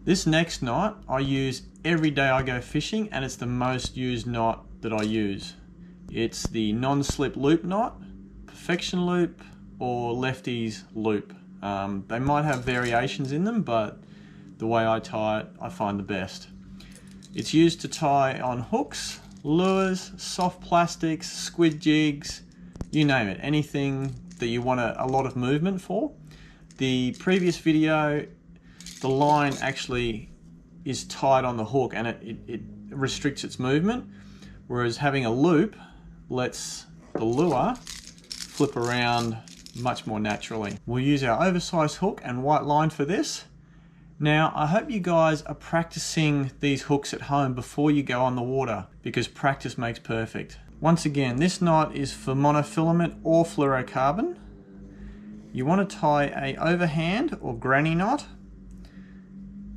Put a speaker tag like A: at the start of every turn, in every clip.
A: This next knot I use every day I go fishing, and it's the most used knot that I use. It's the non-slip loop knot, Perfection loop, or Lefty's loop. They might have variations in them, but the way I tie it, I find the best. It's used to tie on hooks, lures, soft plastics, squid jigs, you name it, anything that you want a lot of movement for. The previous video, the line actually is tied on the hook and it restricts its movement, whereas having a loop lets the lure flip around much more naturally. We'll use our oversized hook and white line for this. Now, I hope you guys are practicing these hooks at home before you go on the water, because practice makes perfect. Once again, this knot is for monofilament or fluorocarbon. You want to tie a overhand or granny knot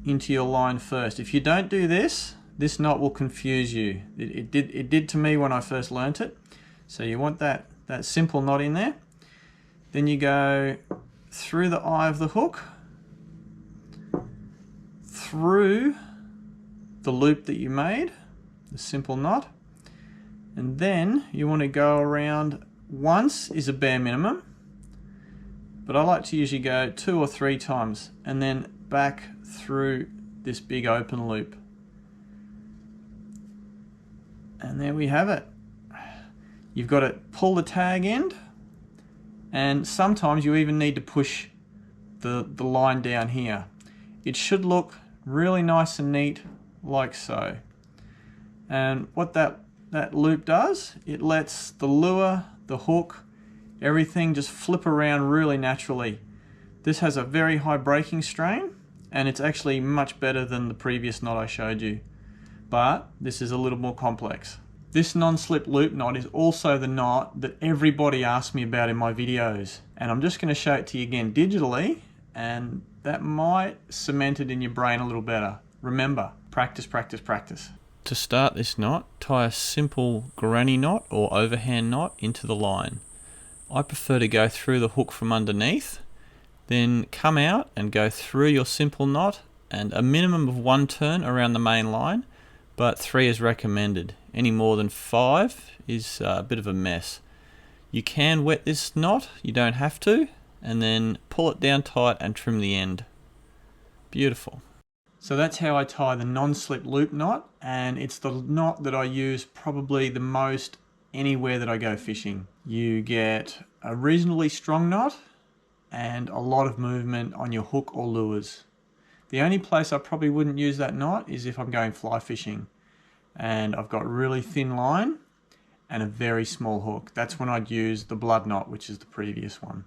A: into your line first. If you don't do this, this knot will confuse you. It did to me when I first learnt it. So you want that simple knot in there. Then you go through the eye of the hook, through the loop that you made, the simple knot, and then you want to go around. Once is a bare minimum, but I like to usually go 2 or 3 times, and then back through this big open loop. And there we have it. You've got to pull the tag end, and sometimes you even need to push the line down here. It should look really nice and neat like so. And what that loop does, it lets the lure, the hook, everything just flip around really naturally. This has a very high breaking strain, and it's actually much better than the previous knot I showed you, but this is a little more complex. This non-slip loop knot is also the knot that everybody asks me about in my videos, and I'm just going to show it to you again digitally, and that might cement it in your brain a little better. Remember, practice, practice, practice. To start this knot, tie a simple granny knot or overhand knot into the line. I prefer to go through the hook from underneath, then come out and go through your simple knot, and a minimum of 1 turn around the main line, but 3 is recommended. Any more than 5 is a bit of a mess. You can wet this knot, you don't have to, and then pull it down tight and trim the end. Beautiful. So that's how I tie the non-slip loop knot, and it's the knot that I use probably the most anywhere that I go fishing. You get a reasonably strong knot and a lot of movement on your hook or lures. The only place I probably wouldn't use that knot is if I'm going fly fishing and I've got really thin line and a very small hook. That's when I'd use the blood knot, which is the previous one.